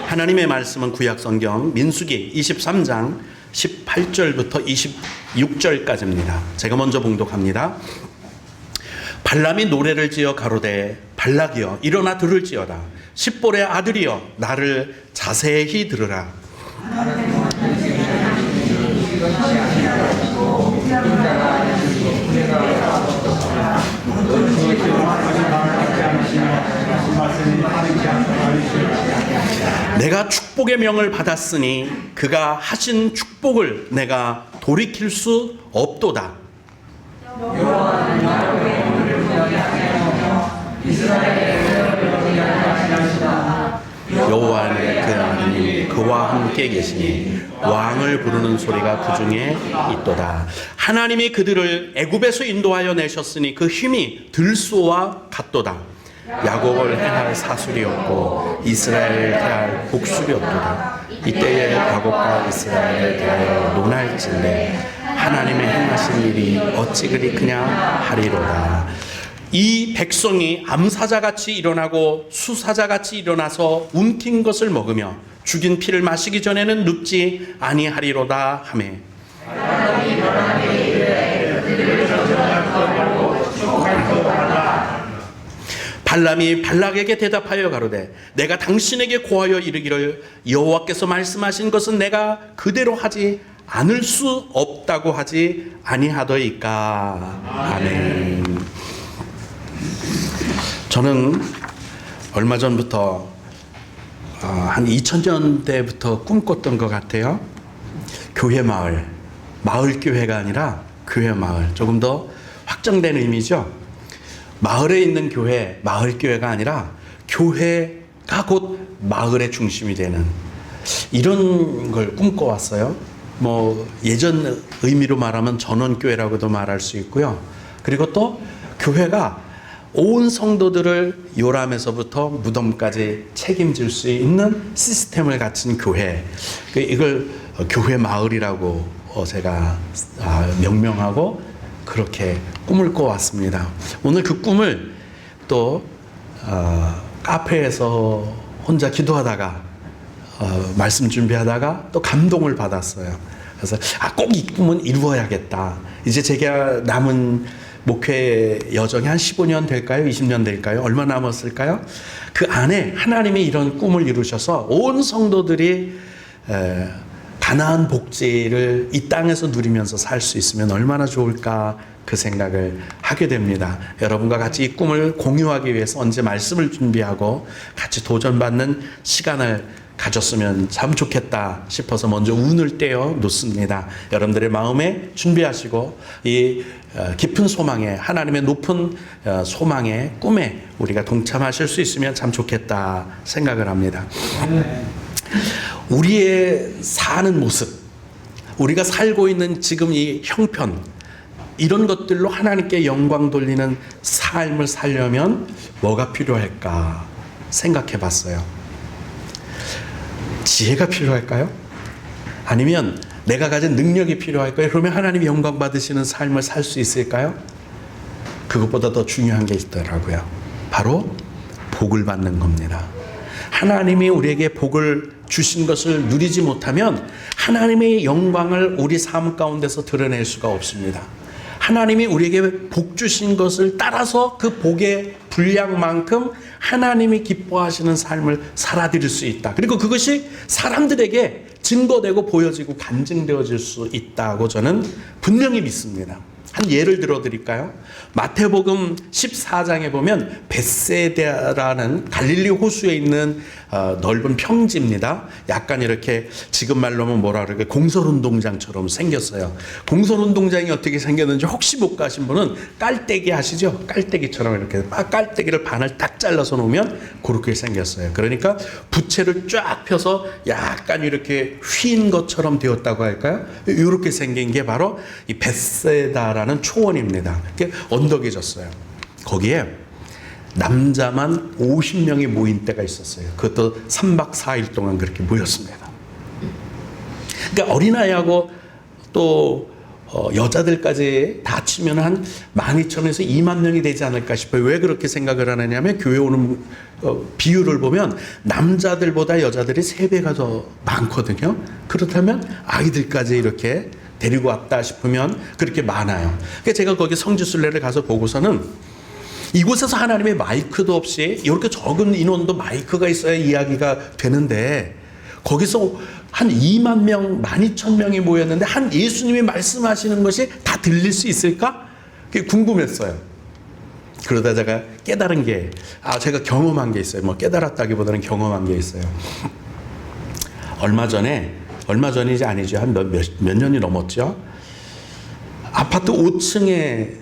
하나님의 말씀은 구약성경 민수기 23장 18절부터 26절까지입니다. 제가 먼저 봉독합니다. 발람이 노래를 지어 가로되 발락이여 일어나 들을지어다. 십볼의 아들이여 나를 자세히 들으라. 내가 축복의 명을 받았으니 그가 하신 축복을 내가 돌이킬 수 없도다. 여호와는 그 하나님 그와 함께 계시니 왕을 부르는 소리가 그 중에 있도다. 하나님이 그들을 애굽에서 인도하여 내셨으니 그 힘이 들소와 같도다. 야곱을 해할 사술이 없고 이스라엘을 대할 복술이 없도다. 이때에 야곱과 이스라엘을 대하여 논할진대 하나님의 행하신 일이 어찌 그리 그냥 하리로다. 이 백성이 암사자같이 일어나고 수사자같이 일어나서 움킨 것을 먹으며 죽인 피를 마시기 전에는 눕지 아니하리로다 하매 발람이 발락에게 대답하여 가로되 내가 당신에게 고하여 이르기를 여호와께서 말씀하신 것은 내가 그대로 하지 않을 수 없다고 하지 아니하더이까. 아멘. 저는 얼마 전부터 한 2000년대부터 꿈꿨던 것 같아요. 교회 마을 교회가 아니라 교회 마을, 조금 더 확장된 의미죠. 마을에 있는 교회, 마을 교회가 아니라 교회가 곧 마을의 중심이 되는 이런 걸 꿈꿔왔어요. 예전 의미로 말하면 전원교회라고도 말할 수 있고요. 그리고 또 교회가 온 성도들을 요람에서부터 무덤까지 책임질 수 있는 시스템을 갖춘 교회, 이걸 교회 마을이라고 제가 명명하고 그렇게 꿈을 꿔왔습니다. 오늘 그 꿈을 또 카페에서 혼자 기도하다가 말씀 준비하다가 또 감동을 받았어요. 그래서 꼭 이 꿈은 이루어야겠다. 이제 제가 남은 목회 여정이 한 15년 될까요? 20년 될까요? 얼마 남았을까요? 그 안에 하나님이 이런 꿈을 이루셔서 온 성도들이 가나안 복지를 이 땅에서 누리면서 살 수 있으면 얼마나 좋을까 그 생각을 하게 됩니다. 여러분과 같이 이 꿈을 공유하기 위해서 언제 말씀을 준비하고 같이 도전받는 시간을 가졌으면 참 좋겠다 싶어서 먼저 운을 떼어 놓습니다. 여러분들의 마음에 준비하시고 이 깊은 소망에, 하나님의 높은 소망의 꿈에 우리가 동참하실 수 있으면 참 좋겠다 생각을 합니다. 우리의 사는 모습, 우리가 살고 있는 지금 이 형편, 이런 것들로 하나님께 영광 돌리는 삶을 살려면 뭐가 필요할까 생각해 봤어요. 지혜가 필요할까요? 아니면 내가 가진 능력이 필요할까요? 그러면 하나님이 영광 받으시는 삶을 살 수 있을까요? 그것보다 더 중요한 게 있더라고요. 바로 복을 받는 겁니다. 하나님이 우리에게 복을 주신 것을 누리지 못하면 하나님의 영광을 우리 삶 가운데서 드러낼 수가 없습니다. 하나님이 우리에게 복 주신 것을 따라서 그 복의 분량만큼 하나님이 기뻐하시는 삶을 살아드릴 수 있다. 그리고 그것이 사람들에게 증거되고 보여지고 간증되어질 수 있다고 저는 분명히 믿습니다. 한 예를 들어 드릴까요? 마태복음 14장에 보면 벳세다라는 갈릴리 호수에 있는 넓은 평지입니다. 약간 이렇게 지금 말로 하면 뭐라 그럴까, 공설운동장처럼 생겼어요. 공설운동장이 어떻게 생겼는지 혹시 못 가신 분은 깔때기 아시죠? 깔때기처럼 이렇게 깔때기를 반을 딱 잘라서 놓으면 그렇게 생겼어요. 그러니까 부채를 쫙 펴서 약간 이렇게 휜 것처럼 되었다고 할까요? 이렇게 생긴 게 바로 이 벳세다라는 초원입니다. 이렇게 언덕이 졌어요. 거기에 남자만 50명이 모인 때가 있었어요. 그것도 3박 4일 동안 그렇게 모였습니다. 그러니까 어린아이하고 또 여자들까지 다 치면 한 12,000에서 2만 명이 되지 않을까 싶어요. 왜 그렇게 생각을 하느냐면 교회 오는 비율을 보면 남자들보다 여자들이 3배가 더 많거든요. 그렇다면 아이들까지 이렇게 데리고 왔다 싶으면 그렇게 많아요. 그러니까 제가 거기 성지순례를 가서 보고서는 이곳에서 하나님의 마이크도 없이 이렇게 적은 인원도 마이크가 있어야 이야기가 되는데 거기서 한 2만 명, 12,000명이 모였는데 한 예수님이 말씀하시는 것이 다 들릴 수 있을까? 그게 궁금했어요. 그러다 제가 깨달은 게, 제가 경험한 게 있어요. 뭐 깨달았다기보다는 경험한 게 있어요. 얼마 전이지 아니죠. 한 몇 년이 넘었죠. 아파트 5층에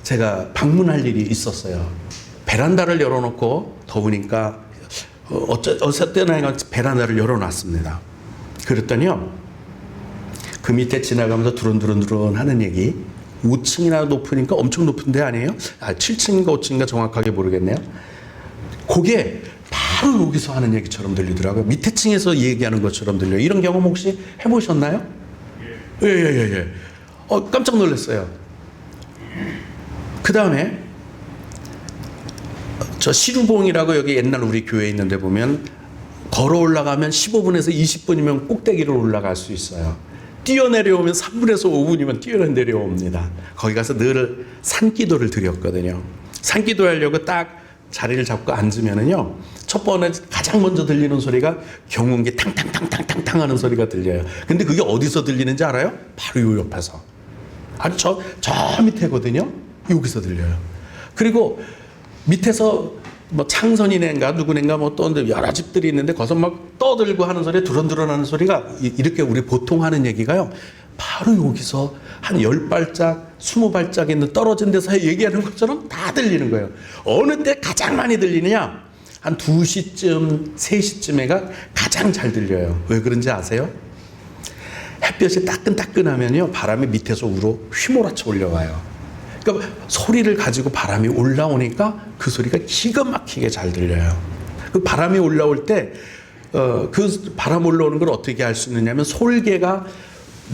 제가 방문할 일이 있었어요. 베란다를 열어놓고 더우니까 어쨌든 베란다를 열어놨습니다. 그랬더니요, 그 밑에 지나가면서 두런두런 하는 얘기. 5층이나 높으니까 엄청 높은 데 아니에요? 7층인가 5층인가 정확하게 모르겠네요. 그게 바로 여기서 하는 얘기처럼 들리더라고요. 밑에 층에서 얘기하는 것처럼 들려요. 이런 경험 혹시 해보셨나요? 예. 깜짝 놀랐어요. 그 다음에 저 시루봉이라고 여기 옛날 우리 교회에 있는데 보면 걸어 올라가면 15분에서 20분이면 꼭대기를 올라갈 수 있어요. 뛰어내려오면 3분에서 5분이면 뛰어내려옵니다. 거기 가서 늘 산기도를 드렸거든요. 산기도 하려고 딱 자리를 잡고 앉으면은요, 첫 번에 가장 먼저 들리는 소리가 경운기 탕탕탕탕탕탕 하는 소리가 들려요. 근데 그게 어디서 들리는지 알아요? 바로 요 옆에서. 아니, 저 밑에거든요. 여기서 들려요. 그리고 밑에서 뭐 창선이네인가 누구네인가 뭐 또 여러 집들이 있는데 거기서 막 떠들고 하는 소리, 두런두런 하는 소리가 이렇게 우리 보통 하는 얘기가요, 바로 여기서 한 10발짝 20발짝 있는 떨어진 데서 얘기하는 것처럼 다 들리는 거예요. 어느 때 가장 많이 들리느냐? 한 2시쯤 3시쯤에가 가장 잘 들려요. 왜 그런지 아세요? 햇볕이 따끈따끈하면요, 바람이 밑에서 위로 휘몰아쳐 올려와요. 그러니까 소리를 가지고 바람이 올라오니까 그 소리가 기가 막히게 잘 들려요. 그 바람이 올라올 때, 그 바람 올라오는 걸 어떻게 알 수 있느냐면, 솔개가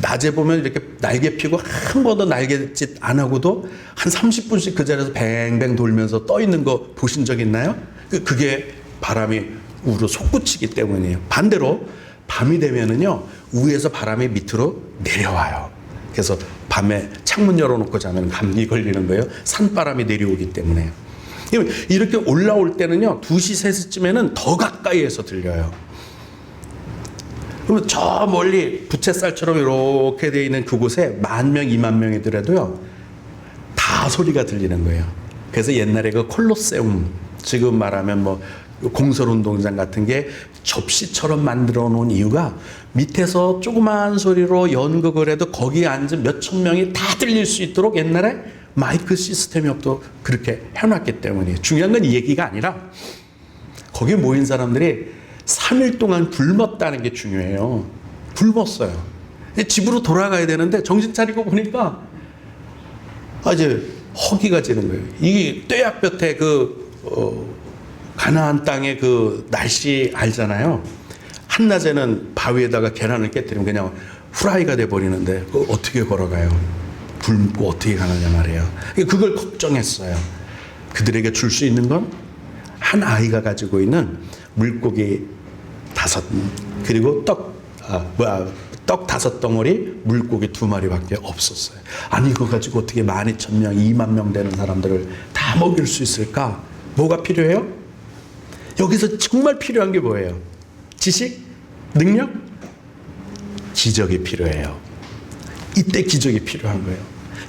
낮에 보면 이렇게 날개 피고 한 번도 날개짓 안 하고도 한 30분씩 그 자리에서 뱅뱅 돌면서 떠 있는 거 보신 적 있나요? 그게 바람이 위로 솟구치기 때문이에요. 반대로 밤이 되면은요, 위에서 바람이 밑으로 내려와요. 그래서 밤에 창문 열어놓고 자면 감기 걸리는 거예요. 산바람이 내려오기 때문에. 이렇게 올라올 때는요, 2시, 3시쯤에는 더 가까이에서 들려요. 그러면 저 멀리 부채살처럼 이렇게 되어 있는 그곳에 10,000명, 20,000명이더라도요, 다 소리가 들리는 거예요. 그래서 옛날에 그 콜로세움, 지금 말하면 뭐 공설운동장 같은 게 접시처럼 만들어 놓은 이유가 밑에서 조그마한 소리로 연극을 해도 거기에 앉은 몇천 명이 다 들릴 수 있도록 옛날에 마이크 시스템이 없도록 그렇게 해놨기 때문이에요. 중요한 건 이 얘기가 아니라 거기에 모인 사람들이 3일 동안 굶었다는 게 중요해요. 굶었어요. 집으로 돌아가야 되는데 정신 차리고 보니까 이제 허기가 지는 거예요. 이 떼약볕에 가나안 땅의 그 날씨 알잖아요. 한낮에는 바위에다가 계란을 깨뜨리면 그냥 후라이가 돼버리는데 어떻게 걸어가요? 굶고 어떻게 가느냐 말이에요. 그걸 걱정했어요. 그들에게 줄 수 있는 건 한 아이가 가지고 있는 물고기 5, 그리고 떡 5덩어리, 물고기 2마리밖에 없었어요. 아니, 이거 가지고 어떻게 12,000명, 20,000명 되는 사람들을 다 먹일 수 있을까? 뭐가 필요해요? 여기서 정말 필요한 게 뭐예요? 지식? 능력? 기적이 필요해요. 이때 기적이 필요한 거예요.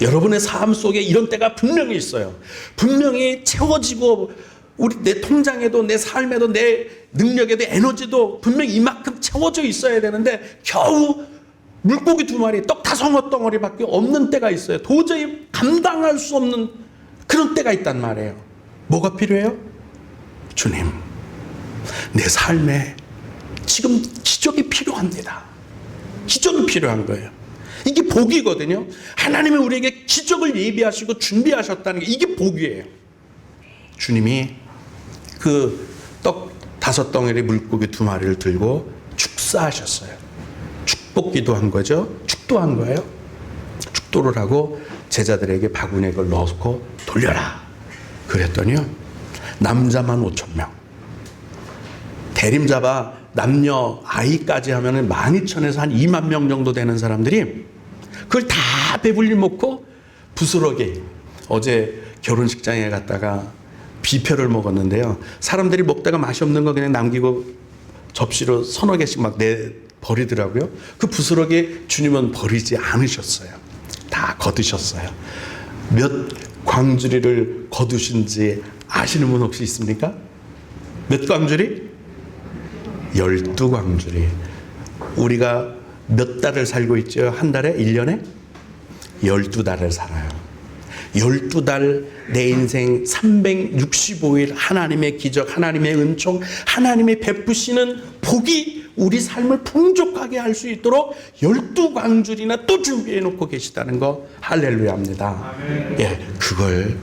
여러분의 삶 속에 이런 때가 분명히 있어요. 분명히 채워지고 내 통장에도 내 삶에도 내 능력에도 에너지도 분명히 이만큼 채워져 있어야 되는데 겨우 물고기 2마리, 떡 5덩어리밖에 없는 때가 있어요. 도저히 감당할 수 없는 그런 때가 있단 말이에요. 뭐가 필요해요? 주님, 내 삶에 지금 기적이 필요합니다. 기적이 필요한 거예요. 이게 복이거든요. 하나님이 우리에게 기적을 예비하시고 준비하셨다는 게 이게 복이에요. 주님이 그 떡 5덩어리, 물고기 2마리를 들고 축사하셨어요. 축복기도 한 거죠. 축도한 거예요. 축도를 하고 제자들에게 바구니에 그걸 넣고 돌려라. 그랬더니요, 남자만 5,000명, 대림 잡아 남녀 아이까지 하면은 12,000에서 한 2만 명 정도 되는 사람들이 그걸 다 배불리 먹고 부스러기, 어제 결혼식장에 갔다가 비표를 먹었는데요. 사람들이 먹다가 맛이 없는 거 그냥 남기고 접시로 서너 개씩 막 버리더라고요. 그 부스러기 주님은 버리지 않으셨어요. 다 거두셨어요. 몇 광주리를 거두신지 아시는 분 혹시 있습니까? 몇 광주리? 12광주리. 우리가 몇 달을 살고 있죠? 한 달에? 1년에? 12달을 살아요. 12달 내 인생 365일 하나님의 기적, 하나님의 은총, 하나님의 베푸시는 복이 우리 삶을 풍족하게 할 수 있도록 12광주리나 또 준비해 놓고 계시다는 거 할렐루야입니다. 예, 그걸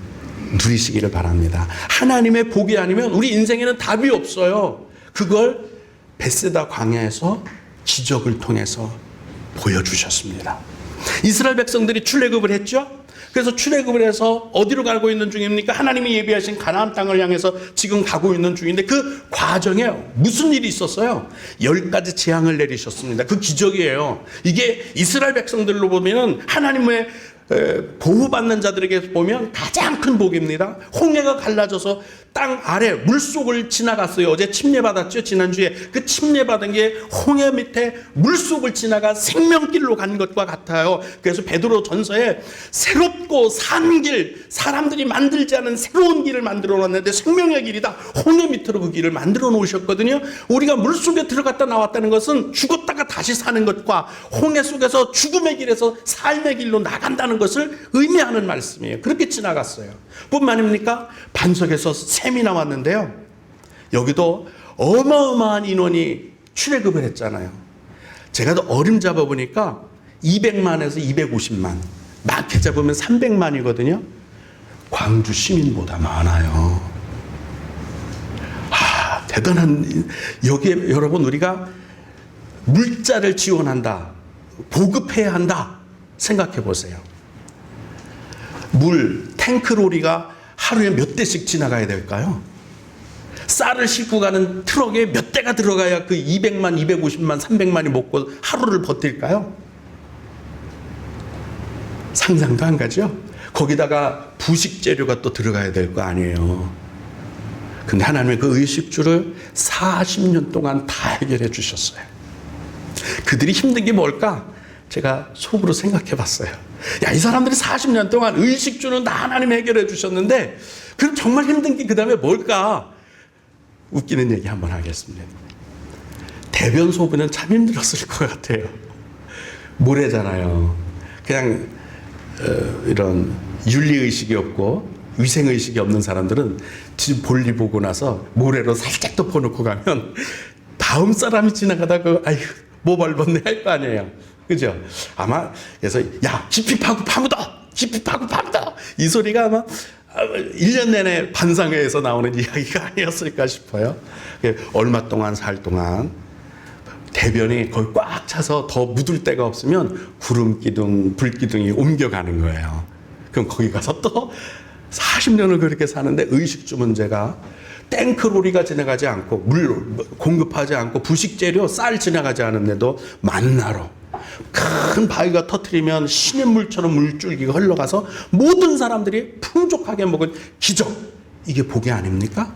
누리시기를 바랍니다. 하나님의 복이 아니면 우리 인생에는 답이 없어요. 그걸 베세다 광야에서 기적을 통해서 보여주셨습니다. 이스라엘 백성들이 출애굽을 했죠. 그래서 출애굽을 해서 어디로 가고 있는 중입니까? 하나님이 예비하신 가나안 땅을 향해서 지금 가고 있는 중인데 그 과정에 무슨 일이 있었어요? 10가지 재앙을 내리셨습니다. 그 기적이에요. 이게 이스라엘 백성들로 보면 하나님의 보호받는 자들에게 보면 가장 큰 복입니다. 홍해가 갈라져서 땅 아래 물속을 지나갔어요. 어제 침례받았죠. 지난주에 그 침례받은 게 홍해 밑에 물속을 지나가 생명길로 간 것과 같아요. 그래서 베드로 전서에 새롭고 산 길, 사람들이 만들지 않은 새로운 길을 만들어 놨는데 생명의 길이다. 홍해 밑으로 그 길을 만들어 놓으셨거든요. 우리가 물속에 들어갔다 나왔다는 것은 죽었다가 다시 사는 것과 홍해 속에서 죽음의 길에서 삶의 길로 나간다는 것을 의미하는 말씀이에요. 그렇게 지나갔어요. 뿐만 아닙니까? 반석에서 샘이 나왔는데요. 여기도 어마어마한 인원이 출애굽을 했잖아요. 제가 더 어림잡아 보니까 200만에서 250만, 많게 잡으면 300만이거든요. 광주 시민보다 많아요. 대단한, 여기에 여러분 우리가 물자를 지원한다, 보급해야 한다 생각해 보세요. 물 탱크로리가 하루에 몇 대씩 지나가야 될까요? 쌀을 싣고 가는 트럭에 몇 대가 들어가야 그 200만, 250만, 300만이 먹고 하루를 버틸까요? 상상도 안 가죠? 거기다가 부식 재료가 또 들어가야 될 거 아니에요. 근데 하나님의 그 의식주를 40년 동안 다 해결해 주셨어요. 그들이 힘든 게 뭘까? 제가 속으로 생각해 봤어요. 야, 이 사람들이 40년 동안 의식주는 다 하나님이 해결해 주셨는데 그럼 정말 힘든 게 그 다음에 뭘까? 웃기는 얘기 한번 하겠습니다. 대변 소변은 참 힘들었을 것 같아요. 모래잖아요. 그냥 이런 윤리의식이 없고 위생의식이 없는 사람들은 집 볼일 보고 나서 모래로 살짝 덮어놓고 가면 다음 사람이 지나가다가 아휴 뭐 밟았네 할 거 아니에요. 그죠? 아마 그래서 야 깊이 파고 파묻어, 깊이 파고 파묻어, 이 소리가 아마 1년 내내 반상회에서 나오는 이야기가 아니었을까 싶어요. 얼마 동안 살 동안 대변이 거의 꽉 차서 더 묻을 데가 없으면 구름기둥, 불기둥이 옮겨가는 거예요. 그럼 거기 가서 또 40년을 그렇게 사는데 의식주 문제가 탱크로리가 지나가지 않고 물 공급하지 않고 부식재료 쌀 지나가지 않은데도 만나로 큰 바위가 터트리면 시냇물처럼 물줄기가 흘러가서 모든 사람들이 풍족하게 먹은 기적, 이게 복이 아닙니까?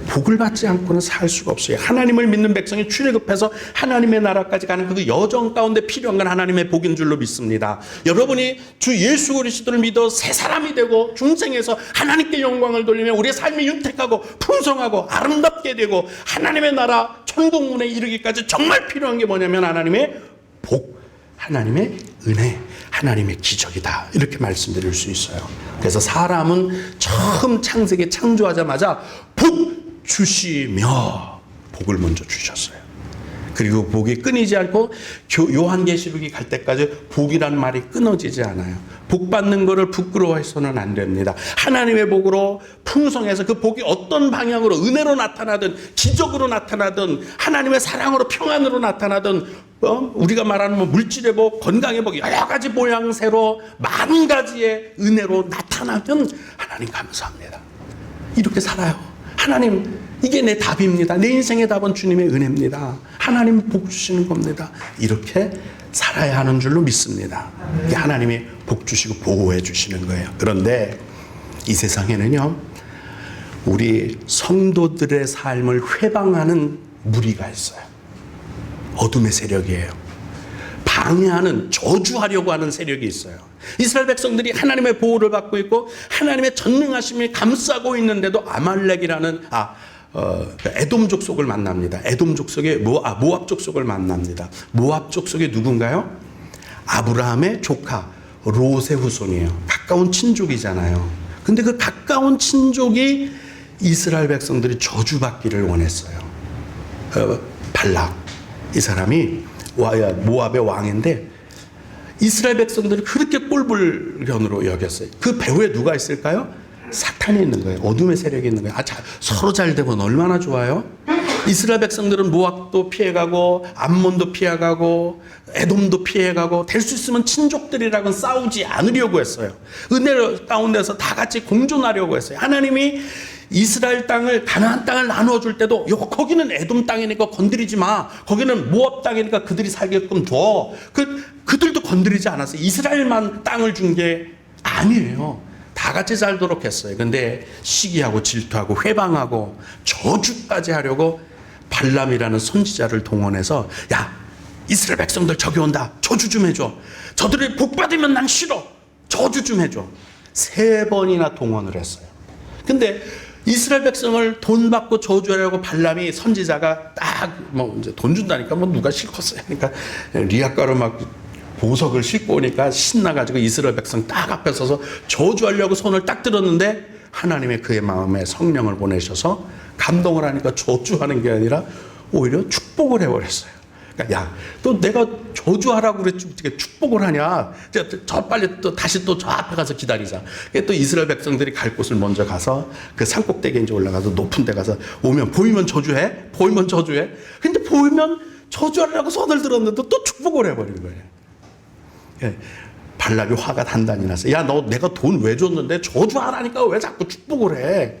복을 받지 않고는 살 수가 없어요. 하나님을 믿는 백성이 출애굽해서 하나님의 나라까지 가는 그 여정 가운데 필요한 건 하나님의 복인 줄로 믿습니다. 여러분이 주 예수 그리스도를 믿어 새 사람이 되고 중생에서 하나님께 영광을 돌리며 우리의 삶이 윤택하고 풍성하고 아름답게 되고 하나님의 나라 천국문에 이르기까지 정말 필요한 게 뭐냐면 하나님의 복, 하나님의 은혜, 하나님의 기적이다, 이렇게 말씀드릴 수 있어요. 그래서 사람은 처음 창세기 창조하자마자 복 주시며 복을 먼저 주셨어요. 그리고 복이 끊이지 않고 요한계시록이 갈 때까지 복이라는 말이 끊어지지 않아요. 복 받는 거를 부끄러워해서는 안 됩니다. 하나님의 복으로 풍성해서 그 복이 어떤 방향으로 은혜로 나타나든 기적으로 나타나든 하나님의 사랑으로 평안으로 나타나든 우리가 말하는 뭐 물질의 복, 건강의 복, 여러 가지 모양새로 만 가지의 은혜로 나타나면 하나님 감사합니다. 이렇게 살아요. 하나님 이게 내 답입니다. 내 인생의 답은 주님의 은혜입니다. 하나님 복 주시는 겁니다. 이렇게 살아야 하는 줄로 믿습니다. 이게 하나님이 복 주시고 보호해 주시는 거예요. 그런데 이 세상에는요, 우리 성도들의 삶을 회방하는 무리가 있어요. 어둠의 세력이에요. 방해하는, 저주하려고 하는 세력이 있어요. 이스라엘 백성들이 하나님의 보호를 받고 있고 하나님의 전능하심이 감싸고 있는데도 아말렉이라는 에돔 족속을 만납니다. 에돔 족속의 모압 족속을 만납니다. 모압 족속이 누군가요? 아브라함의 조카 롯의 후손이에요. 가까운 친족이잖아요. 근데 그 가까운 친족이 이스라엘 백성들이 저주받기를 원했어요. 발락, 이 사람이 모압의 왕인데 이스라엘 백성들이 그렇게 꼴불견으로 여겼어요. 그 배후에 누가 있을까요? 사탄이 있는 거예요. 어둠의 세력이 있는 거예요. 서로 잘 되면 얼마나 좋아요? 이스라엘 백성들은 모압도 피해가고 암몬도 피해가고 에돔도 피해가고 될 수 있으면 친족들이랑은 싸우지 않으려고 했어요. 은혜 가운데서 다 같이 공존하려고 했어요. 하나님이 이스라엘 땅을, 가나안 땅을 나누어줄 때도 거기는 에돔 땅이니까 건드리지 마, 거기는 모압 땅이니까 그들이 살게끔 둬, 그들도 건드리지 않았어요. 이스라엘만 땅을 준 게 아니에요. 다 같이 살도록 했어요. 근데 시기하고 질투하고 회방하고 저주까지 하려고 발람이라는 선지자를 동원해서, 야, 이스라엘 백성들 저기 온다, 저주 좀 해줘, 저들이 복 받으면 난 싫어, 저주 좀 해줘. 3번이나 동원을 했어요. 근데 이스라엘 백성을 돈 받고 저주하려고 발람이, 선지자가 딱 이제 돈 준다니까 누가 싫겠어요. 그러니까 리아가로 막 보석을 싣고 오니까 신나가지고 이스라엘 백성 딱 앞에 서서 저주하려고 손을 딱 들었는데 하나님의 그의 마음에 성령을 보내셔서 감동을 하니까 저주하는 게 아니라 오히려 축복을 해버렸어요. 그러니까 야, 또 내가 저주하라고 그랬지 어떻게 축복을 하냐? 저 빨리 또 다시 또 저 앞에 가서 기다리자. 또 이스라엘 백성들이 갈 곳을 먼저 가서 그 산꼭대기에 이제 올라가서 높은 데 가서 보이면 저주해, 보이면 저주해. 근데 보이면 저주하려고 손을 들었는데 또 축복을 해버린 거예요. 발락이 화가 단단히 났어요. 야, 너 내가 돈 왜 줬는데 저주하라니까 왜 자꾸 축복을 해?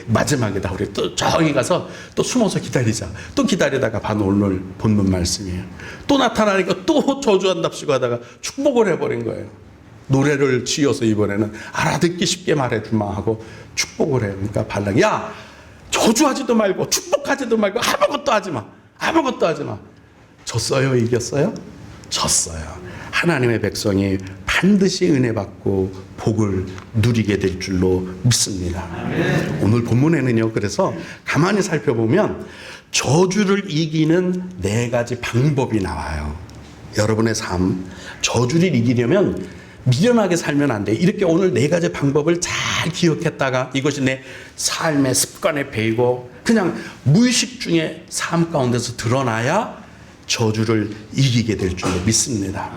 마지막에다 우리 또 저기 가서 또 숨어서 기다리자. 또 기다리다가 오늘 본문 말씀이에요. 또 나타나니까 또 저주한답시고 하다가 축복을 해버린 거예요. 노래를 지어서 이번에는 알아듣기 쉽게 말해주마 하고 축복을 해요. 그러니까 발락이, 야, 저주하지도 말고 축복하지도 말고 아무것도 하지 마. 아무것도 하지 마. 졌어요? 이겼어요? 졌어요. 하나님의 백성이 반드시 은혜 받고 복을 누리게 될 줄로 믿습니다. 아멘. 오늘 본문에는요, 그래서 가만히 살펴보면 저주를 이기는 4가지 방법이 나와요. 여러분의 삶, 저주를 이기려면 미련하게 살면 안 돼. 이렇게 오늘 4가지 방법을 잘 기억했다가 이것이 내 삶의 습관에 배이고 그냥 무의식 중에 삶 가운데서 드러나야 저주를 이기게 될 줄로 믿습니다.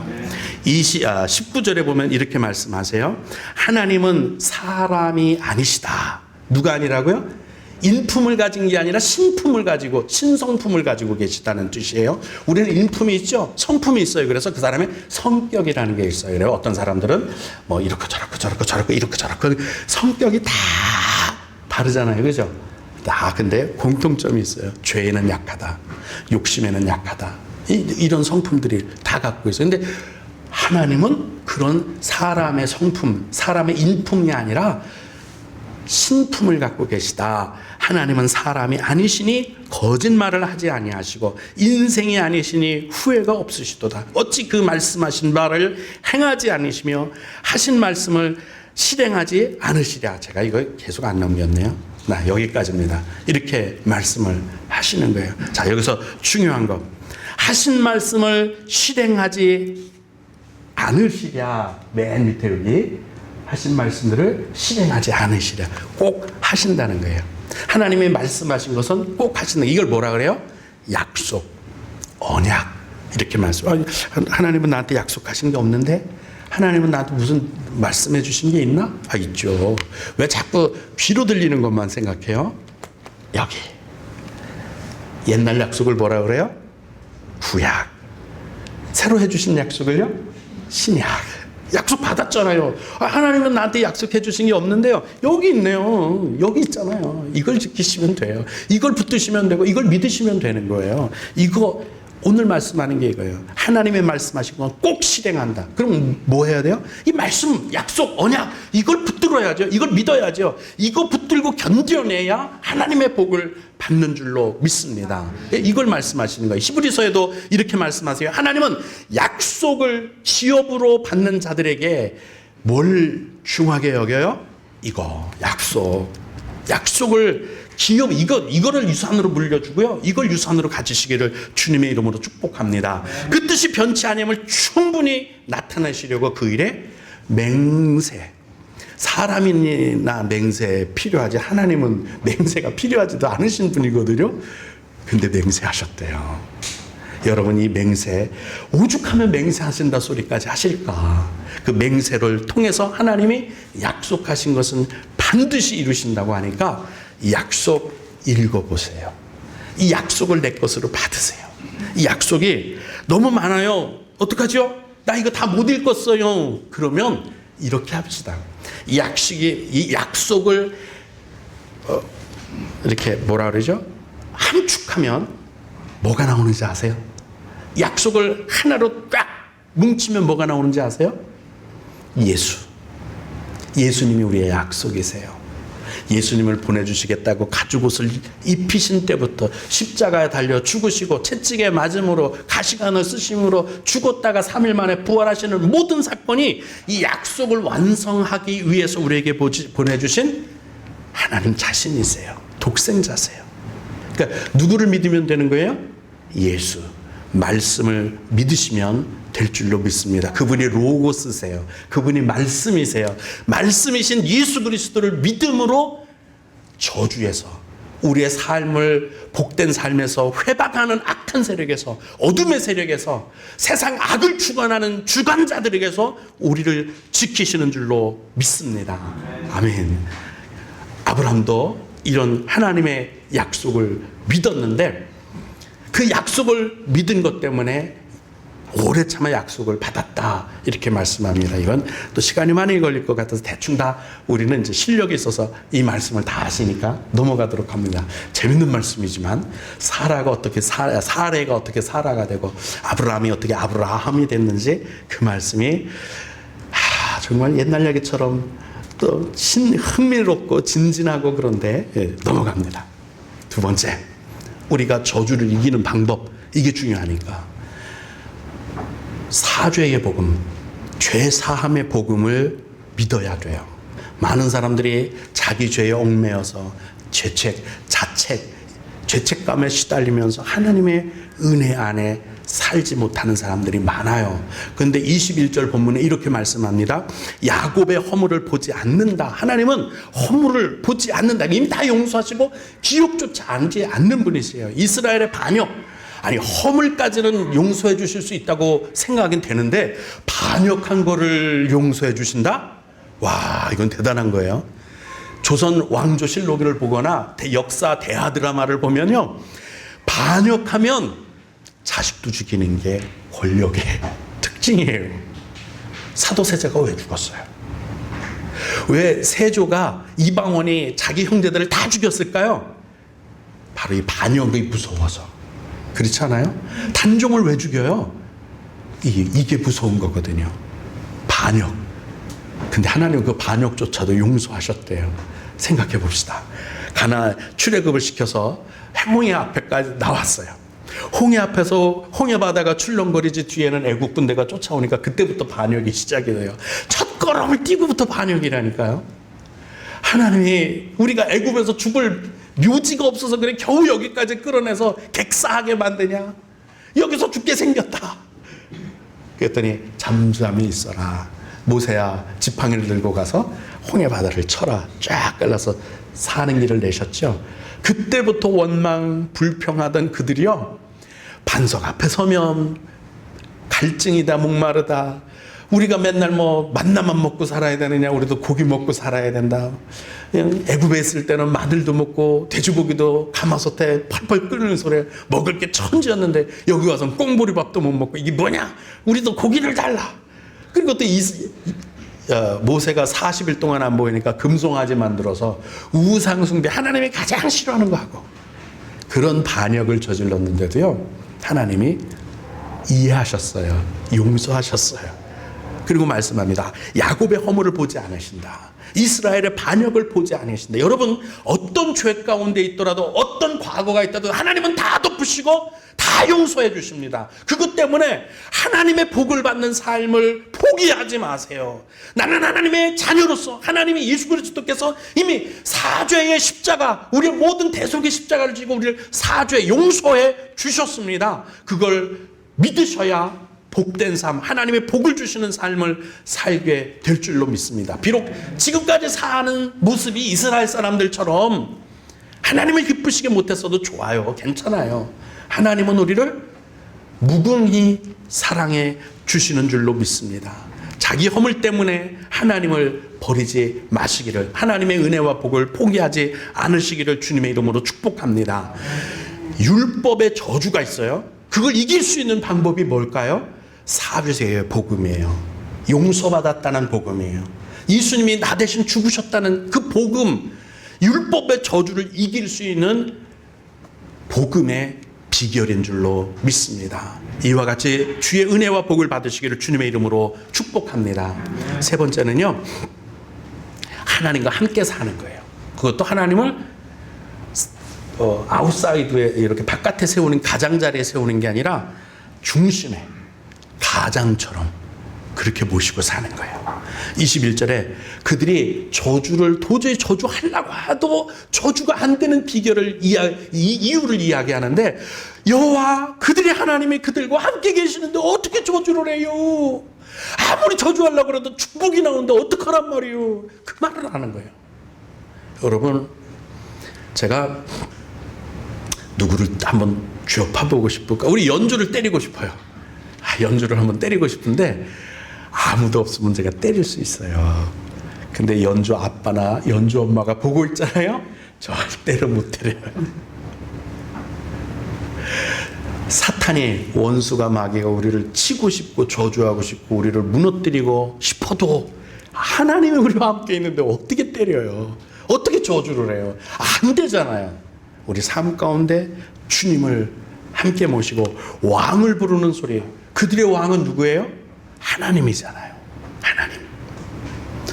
19절에 보면 이렇게 말씀하세요. 하나님은 사람이 아니시다. 누가 아니라고요? 인품을 가진 게 아니라 신품을 가지고, 신성품을 가지고 계시다는 뜻이에요. 우리는 인품이 있죠. 성품이 있어요. 그래서 그 사람의 성격이라는 게 있어요. 그래요. 어떤 사람들은 이렇고 저렇고 이렇고 저렇고 성격이 다 다르잖아요. 그죠? 근데 공통점이 있어요. 죄에는 약하다. 욕심에는 약하다. 이런 성품들이 다 갖고 있어요. 근데 하나님은 그런 사람의 성품, 사람의 인품이 아니라 신품을 갖고 계시다. 하나님은 사람이 아니시니 거짓말을 하지 아니하시고 인생이 아니시니 후회가 없으시도다. 어찌 그 말씀하신 바를 행하지 않으시며 하신 말씀을 실행하지 않으시랴. 제가 이거 계속 안 넘겼네요. 여기까지입니다. 이렇게 말씀을 하시는 거예요. 자, 여기서 중요한 거, 하신 말씀을 실행하지 않으시랴. 맨 밑에 여기 하신 말씀들을 실행하지 않으시랴. 꼭 하신다는 거예요. 하나님이 말씀하신 것은 꼭 하신다. 이걸 뭐라 그래요? 약속, 언약. 이렇게 말씀. 하나님은 나한테 약속하신 게 없는데? 하나님은 나한테 무슨 말씀해 주신 게 있나? 있죠. 왜 자꾸 귀로 들리는 것만 생각해요? 여기. 옛날 약속을 뭐라 그래요? 구약. 새로 해주신 약속을요? 신약. 약속 받았잖아요. 하나님은 나한테 약속해 주신 게 없는데요. 여기 있네요. 여기 있잖아요. 이걸 지키시면 돼요. 이걸 붙드시면 되고 이걸 믿으시면 되는 거예요. 이거 오늘 말씀하는 게 이거예요. 하나님의 말씀하신 건 꼭 실행한다. 그럼 뭐 해야 돼요? 이 말씀, 약속, 언약 이걸 붙들어야죠. 이걸 믿어야죠. 이거 붙들고 견뎌내야 하나님의 복을 받는 줄로 믿습니다. 이걸 말씀하시는 거예요. 히브리서에도 이렇게 말씀하세요. 하나님은 약속을 기업으로 받는 자들에게 뭘 중하게 여겨요? 이거 약속을 기업 이거를 유산으로 물려주고요. 이걸 유산으로 가지시기를 주님의 이름으로 축복합니다. 그 뜻이 변치 아니함을 충분히 나타내시려고 그 일에 맹세. 사람이나 맹세 필요하지 하나님은 맹세가 필요하지도 않으신 분이거든요. 근데 맹세하셨대요. 여러분 이 맹세 오죽하면 맹세하신다 소리까지 하실까? 그 맹세를 통해서 하나님이 약속하신 것은 반드시 이루신다고 하니까 이 약속 읽어보세요. 이 약속을 내 것으로 받으세요. 이 약속이 너무 많아요. 어떡하죠? 나 이거 다 못 읽었어요. 그러면 이렇게 합시다. 이 약속을 이렇게 뭐라 그러죠? 함축하면 뭐가 나오는지 아세요? 약속을 하나로 꽉 뭉치면 뭐가 나오는지 아세요? 예수님이 우리의 약속이세요. 예수님을 보내주시겠다고 가죽옷을 입히신 때부터 십자가에 달려 죽으시고 채찍에 맞음으로 가시관을 쓰심으로 죽었다가 3일 만에 부활하시는 모든 사건이 이 약속을 완성하기 위해서 우리에게 보내주신 하나님 자신이세요. 독생자세요. 그러니까 누구를 믿으면 되는 거예요? 예수. 말씀을 믿으시면 될 줄로 믿습니다. 그분이 로고스세요. 그분이 말씀이세요. 말씀이신 예수 그리스도를 믿음으로 저주에서 우리의 삶을 복된 삶에서 회방하는 악한 세력에서 어둠의 세력에서 세상 악을 주관하는 주관자들에게서 우리를 지키시는 줄로 믿습니다. 아멘. 아브라함도 이런 하나님의 약속을 믿었는데 그 약속을 믿은 것 때문에 오래 참아 약속을 받았다 이렇게 말씀합니다. 이건 또 시간이 많이 걸릴 것 같아서 대충 다 우리는 이제 실력이 있어서 이 말씀을 다 아시니까 넘어가도록 합니다. 재밌는 말씀이지만 사라가 어떻게 사레가 어떻게 사라가 되고 아브라함이 어떻게 아브라함이 됐는지 그 말씀이 정말 옛날 얘기처럼 또 흥미롭고 진진하고 그런데 넘어갑니다. 두 번째, 우리가 저주를 이기는 방법, 이게 중요하니까 사죄의 복음, 죄 사함의 복음을 믿어야 돼요. 많은 사람들이 자기 죄에 얽매여서 죄책감에 시달리면서 하나님의 은혜 안에 살지 못하는 사람들이 많아요. 그런데 21절 본문에 이렇게 말씀합니다. 야곱의 허물을 보지 않는다. 하나님은 허물을 보지 않는다. 이미 다 용서하시고 기억조차 하지 않는 분이세요. 이스라엘의 반역, 아니 허물까지는 용서해 주실 수 있다고 생각은 되는데 반역한 거를 용서해 주신다? 와, 이건 대단한 거예요. 조선 왕조실록을 보거나 역사 대하 드라마를 보면요, 반역하면 자식도 죽이는 게 권력의 특징이에요. 사도세자가 왜 죽었어요? 왜 세조가 이방원이 자기 형제들을 다 죽였을까요? 바로 이 반역이 무서워서. 그렇지 않아요? 단종을 왜 죽여요? 이게 무서운 거거든요. 반역. 근데 하나님은 그 반역조차도 용서하셨대요. 생각해 봅시다. 가나안 출애굽을 시켜서 홍해 앞에까지 나왔어요. 홍해 앞에서 홍해 바다가 출렁거리지 뒤에는 애국 군대가 쫓아오니까 그때부터 반역이 시작이 돼요. 첫 걸음을 띄고부터 반역이라니까요. 하나님이 우리가 애국에서 죽을 묘지가 없어서 그래 겨우 여기까지 끌어내서 객사하게 만드냐? 여기서 죽게 생겼다. 그랬더니 잠잠히 있어라. 모세야 지팡이를 들고 가서 홍해 바다를 쳐라. 쫙 갈라서 사는 길을 내셨죠. 그때부터 원망 불평하던 그들이요, 반석 앞에 서면 갈증이다, 목마르다, 우리가 맨날 뭐 만나만 먹고 살아야 되느냐, 우리도 고기 먹고 살아야 된다, 그냥 애굽에 있을 때는 마늘도 먹고 돼지고기도 가마솥에 펄펄 끓는 소리에 먹을 게 천지였는데 여기 와서는 꽁보리밥도 못 먹고 이게 뭐냐, 우리도 고기를 달라. 그리고 또 모세가 40일 동안 안 보이니까 금송아지 만들어서 우상숭배, 하나님이 가장 싫어하는 거 하고 그런 반역을 저질렀는데도요, 하나님이 이해하셨어요. 용서하셨어요. 그리고 말씀합니다. 야곱의 허물을 보지 않으신다. 이스라엘의 반역을 보지 않으신다. 여러분, 어떤 죄 가운데 있더라도, 어떤 과거가 있더라도 하나님은 다 덮으시고 다 용서해 주십니다. 그것 때문에 하나님의 복을 받는 삶을 포기하지 마세요. 나는 하나님의 자녀로서 하나님의 예수 그리스도께서 이미 사죄의 십자가, 우리의 모든 대속의 십자가를 지고 우리를 사죄 용서해 주셨습니다. 그걸 믿으셔야 복된 삶, 하나님의 복을 주시는 삶을 살게 될 줄로 믿습니다. 비록 지금까지 사는 모습이 이스라엘 사람들처럼 하나님을 기쁘시게 못했어도 좋아요. 괜찮아요. 하나님은 우리를 무궁히 사랑해 주시는 줄로 믿습니다. 자기 허물 때문에 하나님을 버리지 마시기를, 하나님의 은혜와 복을 포기하지 않으시기를 주님의 이름으로 축복합니다. 율법의 저주가 있어요. 그걸 이길 수 있는 방법이 뭘까요? 사죄의 복음이에요. 용서받았다는 복음이에요. 예수님이 나 대신 죽으셨다는 그 복음, 율법의 저주를 이길 수 있는 복음의 비결인 줄로 믿습니다. 이와 같이 주의 은혜와 복을 받으시기를 주님의 이름으로 축복합니다. 세 번째는요, 하나님과 함께 사는 거예요. 그것도 하나님을 아웃사이드에 이렇게 바깥에 세우는, 가장자리에 세우는 게 아니라 중심에, 가장처럼 그렇게 모시고 사는 거예요. 21절에 그들이 저주를 도저히 저주하려고 해도 저주가 안 되는 비결을 이유를 이야기하는데, 여호와 그들이 하나님이 그들과 함께 계시는데 어떻게 저주를 해요? 아무리 저주하려고 해도 축복이 나오는데 어떡하란 말이에요? 그 말을 하는 거예요. 여러분, 제가 누구를 한번 쥐어파보고 싶을까? 우리 연주를 때리고 싶어요. 연주를 한번 때리고 싶은데 아무도 없으면 제가 때릴 수 있어요. 근데 연주 아빠나 연주 엄마가 보고 있잖아요. 절대로 못 때려요. 사탄이, 원수가, 마귀가 우리를 치고 싶고 저주하고 싶고 우리를 무너뜨리고 싶어도 하나님이 우리와 함께 있는데 어떻게 때려요? 어떻게 저주를 해요? 안 되잖아요. 우리 삶 가운데 주님을 함께 모시고 왕을 부르는 소리, 그들의 왕은 누구예요? 하나님이잖아요.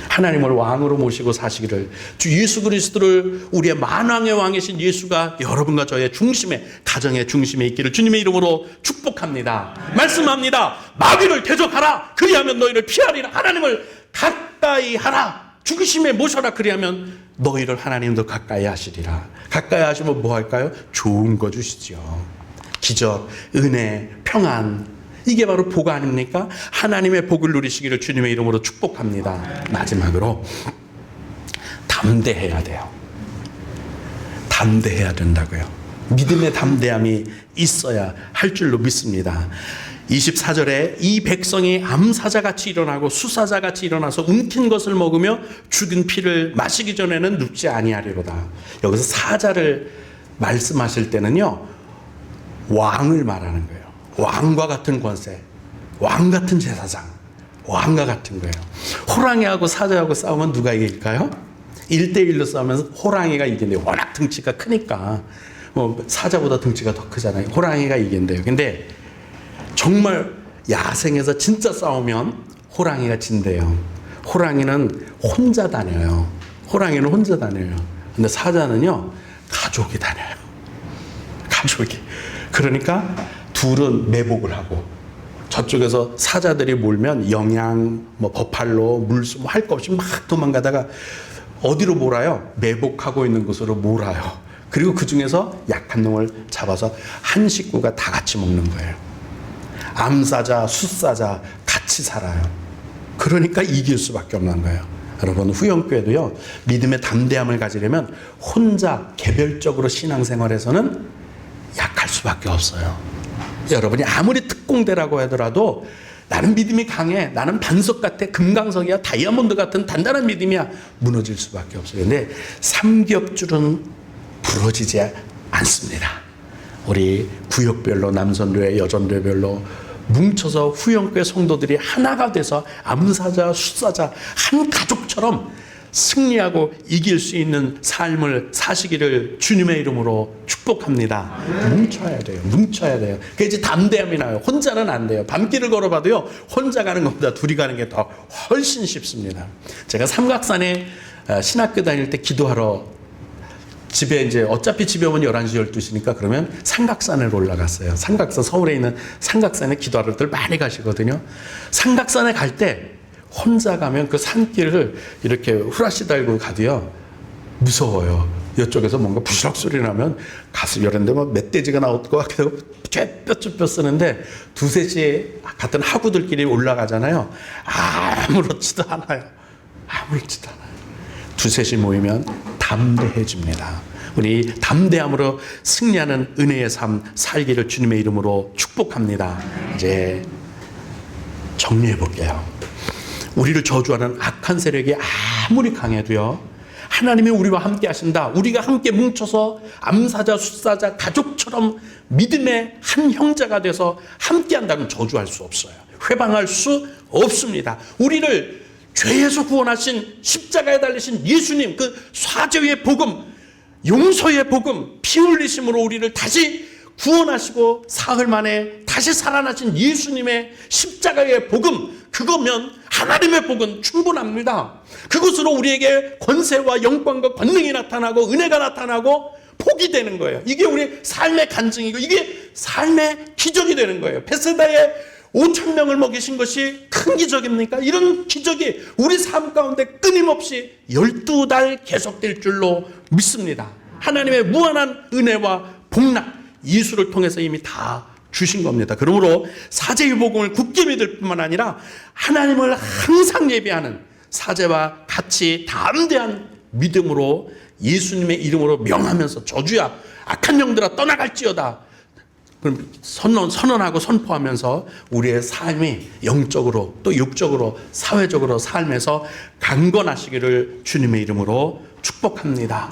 하나님을 왕으로 모시고 사시기를, 주 예수 그리스도를, 우리의 만왕의 왕이신 예수가 여러분과 저의 중심에, 가정의 중심에 있기를 주님의 이름으로 축복합니다. 말씀합니다. 마귀를 대적하라. 그리하면 너희를 피하리라. 하나님을 가까이 하라. 중심에 모셔라. 그리하면 너희를 하나님도 가까이 하시리라. 가까이 하시면 뭐 할까요? 좋은 거 주시죠. 기적, 은혜, 평안. 이게 바로 복 아닙니까? 하나님의 복을 누리시기를 주님의 이름으로 축복합니다. 마지막으로 담대해야 돼요. 담대해야 된다고요. 믿음의 담대함이 있어야 할 줄로 믿습니다. 24절에 이 백성이 암사자같이 일어나고 수사자같이 일어나서 움킨 것을 먹으며 죽은 피를 마시기 전에는 눕지 아니하리로다. 여기서 사자를 말씀하실 때는요, 왕을 말하는 거예요. 왕과 같은 권세, 왕 같은 제사장, 왕과 같은 거예요. 호랑이하고 사자하고 싸우면 누가 이길까요? 1대1로 싸우면 호랑이가 이긴대요. 워낙 등치가 크니까. 사자보다 등치가 더 크잖아요. 호랑이가 이긴대요. 근데 정말 야생에서 진짜 싸우면 호랑이가 진대요. 호랑이는 혼자 다녀요. 근데 사자는요, 가족이 다녀요. 가족이. 그러니까 둘은 매복을 하고, 저쪽에서 사자들이 몰면 영양, 버팔로, 물수 할 거 없이 막 도망가다가 어디로 몰아요? 매복하고 있는 곳으로 몰아요. 그리고 그 중에서 약한 놈을 잡아서 한 식구가 다 같이 먹는 거예요. 암사자, 숫사자 같이 살아요. 그러니까 이길 수밖에 없는 거예요. 여러분, 후영교회도요, 믿음의 담대함을 가지려면 혼자 개별적으로 신앙생활에서는 약할 수밖에 없어요. 여러분이 아무리 특공대라고 하더라도 나는 믿음이 강해, 나는 반석 같아, 금강석이야, 다이아몬드 같은 단단한 믿음이야, 무너질 수밖에 없어요. 근데 삼겹줄은 부러지지 않습니다. 우리 구역별로, 남선교회, 여전교회별로 뭉쳐서 후영교회 성도들이 하나가 돼서 암사자, 숫사자 한 가족처럼 승리하고 이길 수 있는 삶을 사시기를 주님의 이름으로 축복합니다. 뭉쳐야 돼요. 뭉쳐야 돼요. 그게 이제 담대함이 나요. 혼자는 안 돼요. 밤길을 걸어봐도요, 혼자 가는 것보다 둘이 가는 게 더 훨씬 쉽습니다. 제가 삼각산에 신학교 다닐 때 기도하러 집에 이제 어차피 집에 오면 11시, 12시니까 그러면 삼각산을 올라갔어요. 삼각산, 서울에 있는 삼각산에 기도하러들 많이 가시거든요. 삼각산에 갈 때 혼자 가면 그 산길을 이렇게 후라시 달고 가도요, 무서워요. 이쪽에서 뭔가 부스럭 소리 나면 가슴 열는데 뭐 멧돼지가 나올 것 같기도 하고 뼈 쓰는데 두세 시에 같은 하구들끼리 올라가잖아요. 아무렇지도 않아요. 아무렇지도 않아요. 두세 시 모이면 담대해집니다. 우리 담대함으로 승리하는 은혜의 삶 살기를 주님의 이름으로 축복합니다. 이제 정리해 볼게요. 우리를 저주하는 악한 세력이 아무리 강해도요, 하나님이 우리와 함께 하신다. 우리가 함께 뭉쳐서 암사자, 숫사자, 가족처럼 믿음의 한 형제가 돼서 함께 한다면 저주할 수 없어요. 회방할 수 없습니다. 우리를 죄에서 구원하신 십자가에 달리신 예수님, 그 사죄의 복음, 용서의 복음, 피 흘리심으로 우리를 다시 구원하시고 사흘 만에 다시 살아나신 예수님의 십자가의 복음, 그거면 하나님의 복은 충분합니다. 그것으로 우리에게 권세와 영광과 권능이 나타나고 은혜가 나타나고 복이 되는 거예요. 이게 우리 삶의 간증이고 이게 삶의 기적이 되는 거예요. 베세다에 5,000명을 먹이신 것이 큰 기적입니까? 이런 기적이 우리 삶 가운데 끊임없이 12달 계속될 줄로 믿습니다. 하나님의 무한한 은혜와 복락, 예수를 통해서 이미 다 주신 겁니다. 그러므로 사제의 복음을 굳게 믿을 뿐만 아니라 하나님을 항상 예배하는 사제와 같이 담대한 믿음으로 예수님의 이름으로 명하면서 저주야 악한 영들아 떠나갈지어다, 그럼 선언하고 선포하면서 우리의 삶이 영적으로 또 육적으로 사회적으로 삶에서 강건하시기를 주님의 이름으로 축복합니다.